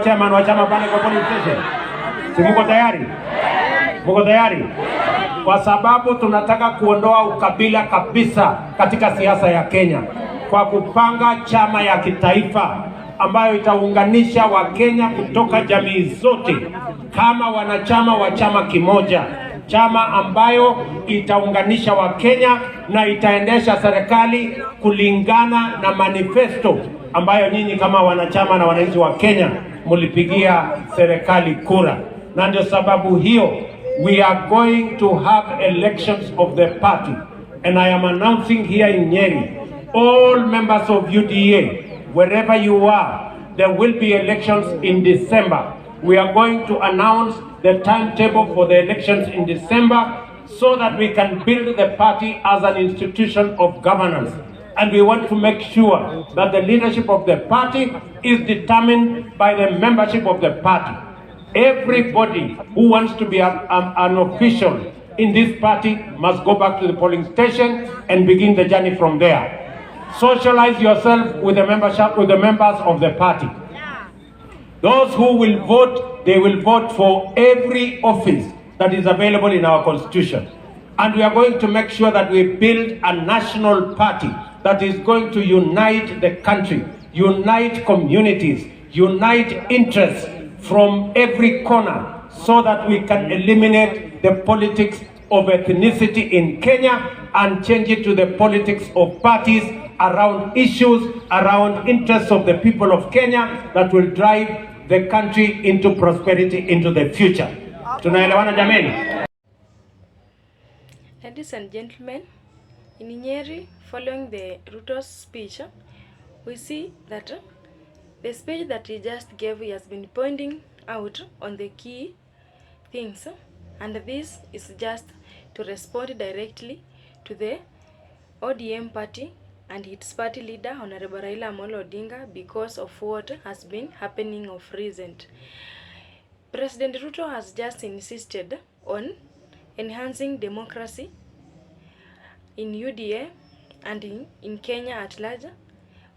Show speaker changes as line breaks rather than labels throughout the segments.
Chairman wa chama pale kwa police station. Si mko tayari? Mko tayari? Kwa sababu tunataka kuondoa ukabila kabisa katika siasa ya Kenya kwa kupanga chama ya kitaifa ambayo itaunganisha Wakenya kutoka jamii zote kama wanachama wa chama kimoja, chama ambayo itaunganisha Wakenya na itaendesha serikali kulingana na manifesto ambayo nyinyi kama wanachama na wananchi wa Kenya mulipigia serikali kura. Na ndio sababu hiyo we are going to have elections of the party, and I am announcing here in Nyeri, all members of UDA, wherever you are, there will be elections in December. We are going to announce the timetable for the elections in December so that we can build the party as an institution of governance. And we want to make sure that the leadership of the party is determined by the membership of the party. Everybody who wants to be an official in this party must go back to the polling station and begin the journey from there. Socialize yourself with the membership, with the members of the party. Those who will vote, they will vote for every office that is available in our constitution. And we are going to make sure that we build a national party that is going to unite the country, unite communities, unite interests from every corner so that we can eliminate the politics of ethnicity in Kenya and change it to the politics of parties around issues, around interests of the people of Kenya that will drive the country into prosperity into the future. Tunaelewana jameni?
Ladies and gentlemen, in Nyeri, following the Ruto's speech, we see that the speech that he just gave, he has been pointing out on the key things, and this is just to respond directly to the ODM party and its party leader, Honorable Raila Odinga, because of what has been happening of recent. President Ruto has just insisted on enhancing democracy in UDA and in Kenya at large,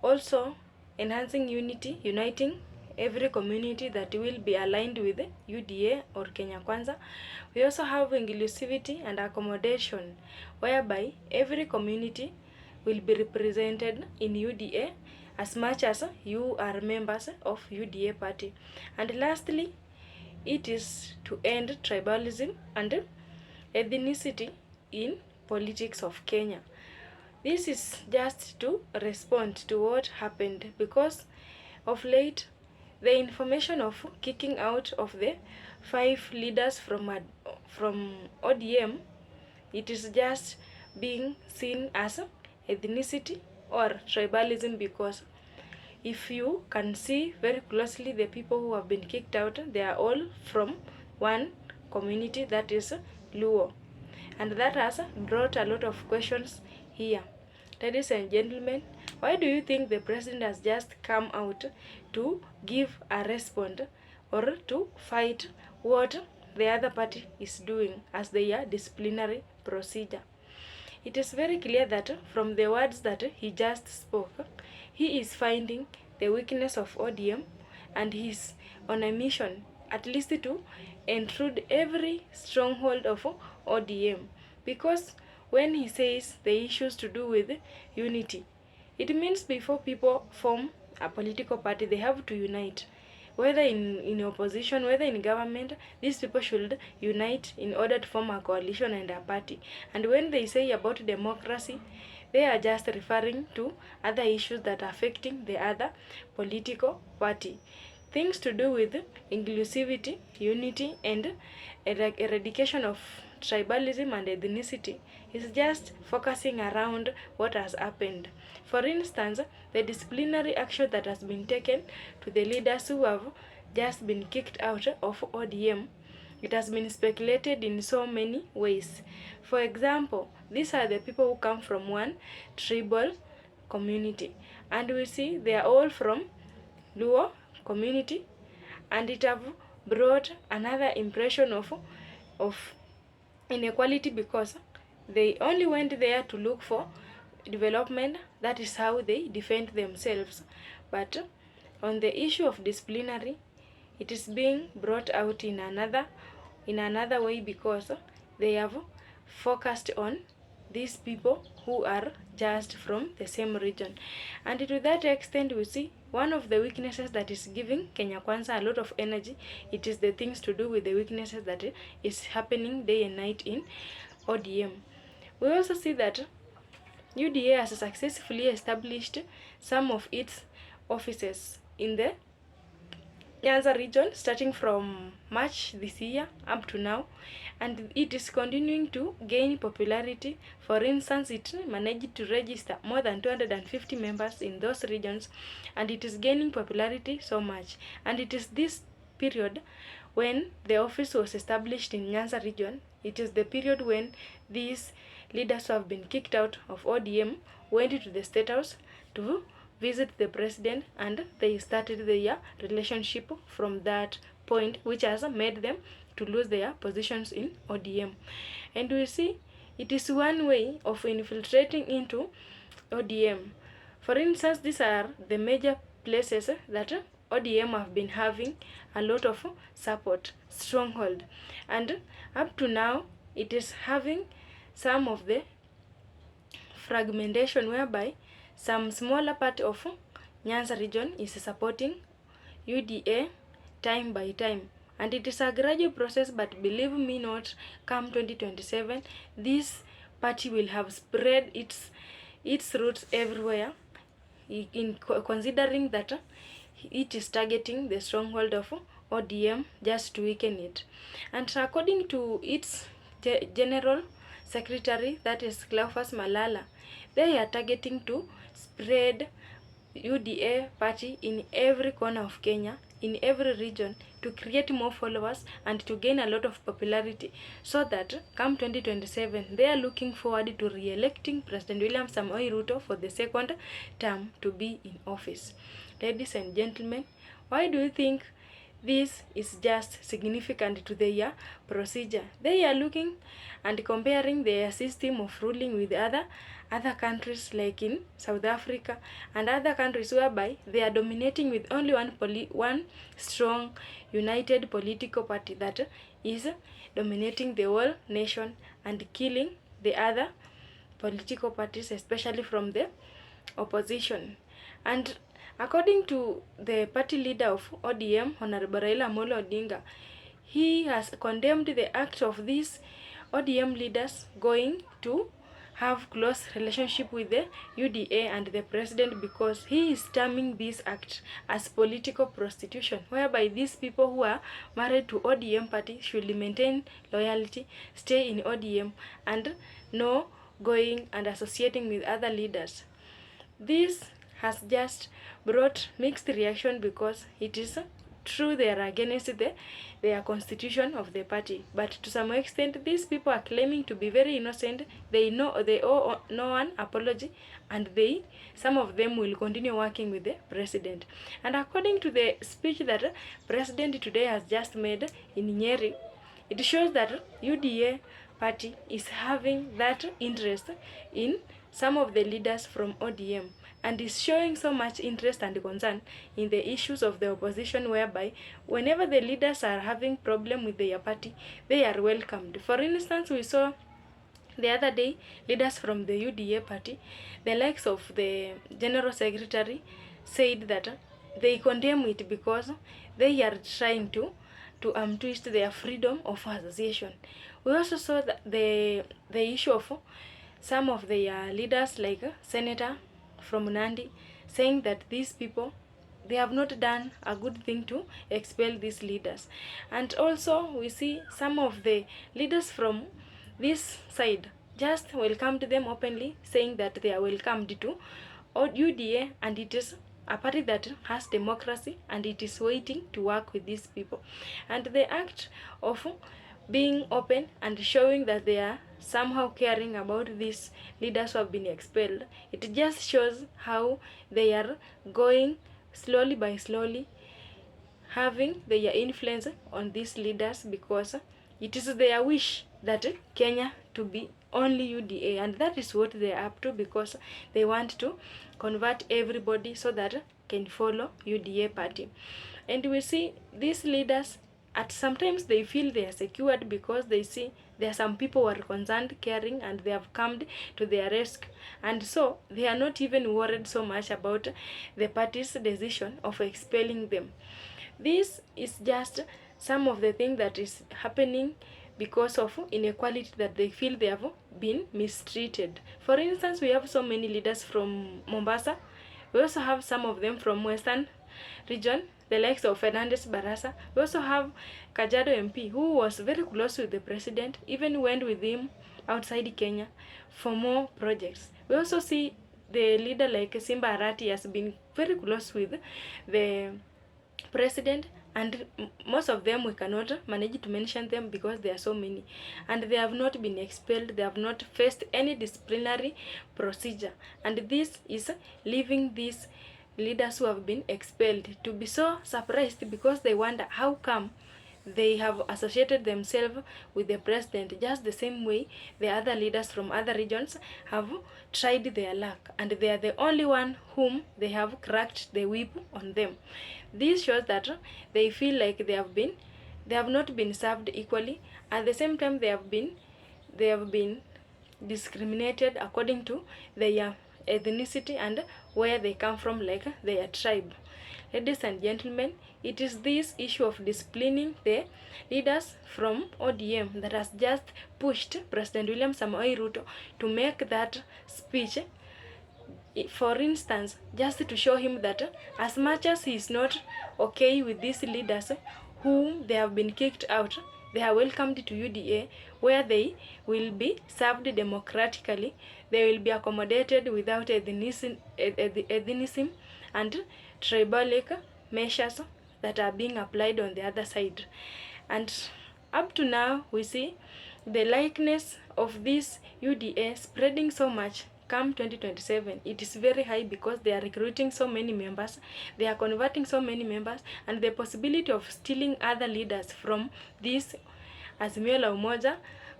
also enhancing unity, uniting every community that will be aligned with UDA or Kenya Kwanza. We also have inclusivity and accommodation, whereby every community will be represented in UDA as much as you are members of UDA party. And lastly, it is to end tribalism and ethnicity in politics of Kenya. This is just to respond to what happened, because of late the information of kicking out of the 5 leaders from ODM, it is just being seen as ethnicity or tribalism, because if you can see very closely, the people who have been kicked out, they are all from one community, that is Luo. And that has brought a lot of questions here. Ladies and gentlemen, why do you think the president has just come out to give a response or to fight what the other party is doing as their disciplinary procedure? It is very clear that from the words that he just spoke, he is finding the weakness of ODM and he is on a mission at least to intrude every stronghold of ODM. Because when he says the issues to do with unity, it means before people form a political party, they have to unite. Whether in opposition, whether in government, these people should unite in order to form a coalition and a party. And when they say about democracy, they are just referring to other issues that are affecting the other political party. Things to do with inclusivity, unity, and eradication of tribalism and ethnicity is just focusing around what has happened. For instance, the disciplinary action that has been taken to the leaders who have just been kicked out of ODM, it has been speculated in so many ways. For example, these are the people who come from one tribal community, and we see they are all from Luo community, and it have brought another impression of inequality, because they only went there to look for development. That is how they defend themselves. But on the issue of disciplinary, it is being brought out in another way, because they have focused on these people who are just from the same region. And to that extent, we see one of the weaknesses that is giving Kenya Kwanza a lot of energy. It is the things to do with the weaknesses that is happening day and night in ODM. We also see that UDA has successfully established some of its offices in the Nyanza region starting from March this year up to now, and it is continuing to gain popularity. For instance, it managed to register more than 250 members in those regions, and it is gaining popularity so much. And it is this period when the office was established in Nyanza region. It is the period when these leaders who have been kicked out of ODM went to the State House to visit the president, and they started their relationship from that point, which has made them to lose their positions in ODM. And we see it is one way of infiltrating into ODM. For instance, these are the major places that ODM have been having a lot of support, stronghold, and up to now it is having some of the fragmentation, whereby some smaller part of Nyanza region is supporting UDA time by time, and it is a gradual process, but believe me not, come 2027 this party will have spread its roots everywhere, in considering that it is targeting the stronghold of ODM just to weaken it. And according to its general secretary, that is Cleophas Malala, they are targeting to spread UDA party in every corner of Kenya, in every region, to create more followers and to gain a lot of popularity, so that come 2027 they are looking forward to re-electing President William Ruto for the second term to be in office. Ladies and gentlemen, why do you think this is just significant to their procedure? They are looking and comparing their system of ruling with other countries, like in South Africa and other countries, whereby they are dominating with only one strong united political party that is dominating the whole nation and killing the other political parties, especially from the opposition. And according to the party leader of ODM, Honorable Raila Odinga, he has condemned the act of these ODM leaders going to have close relationship with the UDA and the president, because he is terming this act as political prostitution, whereby these people who are married to ODM party should maintain loyalty, stay in ODM, and no going and associating with other leaders. This has just brought mixed reaction, because it is true they are against their constitution of the party, but to some extent these people are claiming to be very innocent. They owe no one apology, and some of them will continue working with the president. And according to the speech that president today has just made in Nyeri, it shows that UDA party is having that interest in some of the leaders from ODM, and is showing so much interest and concern in the issues of the opposition, whereby whenever the leaders are having problem with their party, they are welcomed. For instance, we saw the other day leaders from the UDA party, the likes of the general secretary, said that they condemn it because they are trying to twist their freedom of association. We also saw that the issue of some of their leaders, like Senator from Nandi, saying that these people, they have not done a good thing to expel these leaders. And also we see some of the leaders from this side just welcomed them openly, saying that they are welcomed to UDA, and it is a party that has democracy and it is waiting to work with these people. And the act of being open and showing that they are somehow caring about these leaders who have been expelled, it just shows how they are going slowly by slowly, having their influence on these leaders, because it is their wish that Kenya to be only UDA, and that is what they are up to, because they want to convert everybody so that can follow UDA party. And we see these leaders, at sometimes they feel they are secured because they see there are some people who are concerned, caring, and they have come to their rescue, and so they are not even worried so much about the party's decision of expelling them. This is just some of the things that is happening because of inequality, that they feel they have been mistreated. For instance, we have so many leaders from Mombasa. We also have some of them from Western region, the likes of Fernandez Barasa. We also have Kajiado MP, who was very close with the president, even went with him outside Kenya for more projects. We also see the leader like Simba Arati has been very close with the president, and most of them we cannot manage to mention them because there are so many, and they have not been expelled, they have not faced any disciplinary procedure, and this is leaving these leaders who have been expelled to be so surprised, because they wonder how come they have associated themselves with the president just the same way the other leaders from other regions have tried their luck, and they are the only one whom they have cracked the whip on them. This shows that they feel like they have not been served equally. At the same time, they have been discriminated according to their ethnicity and where they come from, like their tribe. Ladies and gentlemen, it is this issue of disciplining the leaders from ODM that has just pushed President William Ruto to make that speech. For instance, just to show him that as much as he is not okay with these leaders whom they have been kicked out, they are welcomed to UDA, where they will be served democratically, they will be accommodated without ethnicism and tribalic measures that are being applied on the other side. And up to now, we see the likeness of this UDA spreading so much. Come 2027, it is very high because they are recruiting so many members, they are converting so many members, and the possibility of stealing other leaders from this Azimio la Umoja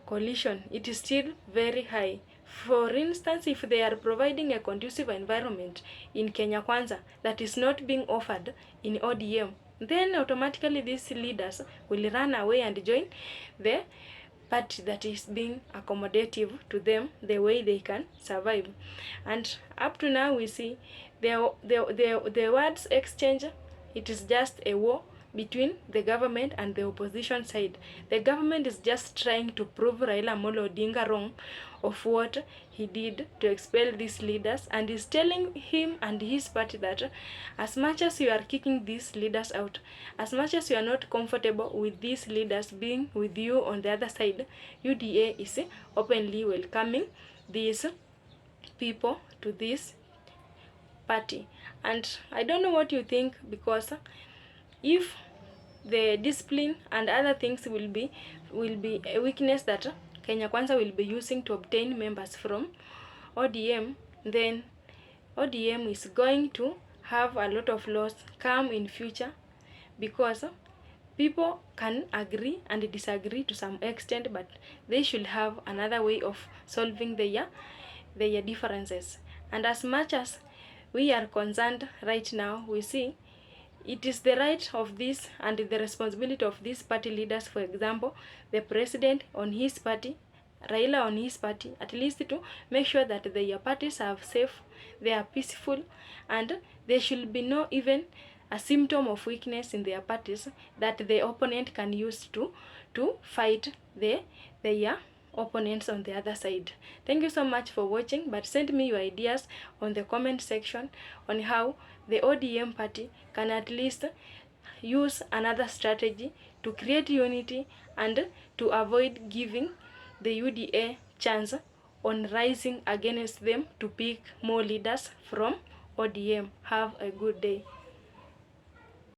coalition, it is still very high. For instance, if they are providing a conducive environment in Kenya Kwanza that is not being offered in ODM, then automatically these leaders will run away and join the party that is being accommodative to them, the way they can survive. And up to now, we see the words exchange, it is just a war between the government and the opposition side. The government is just trying to prove Raila Odinga wrong of what he did to expel these leaders, and is telling him and his party that as much as you are kicking these leaders out, as much as you are not comfortable with these leaders being with you on the other side, UDA is openly welcoming these people to this party. And I don't know what you think, because if the discipline and other things will be a weakness that Kenya Kwanza will be using to obtain members from ODM, then ODM is going to have a lot of loss come in future, because people can agree and disagree to some extent, but they should have another way of solving their differences. And as much as we are concerned right now, we see it is the right of this and the responsibility of these party leaders, for example, the president on his party, Raila on his party, at least to make sure that their parties are safe, they are peaceful, and there should be no even a symptom of weakness in their parties that the opponent can use to fight their opponents on the other side. Thank you so much for watching, but send me your ideas on the comment section on how the ODM party can at least use another strategy to create unity and to avoid giving the UDA chance on rising against them to pick more leaders from ODM. Have a good day.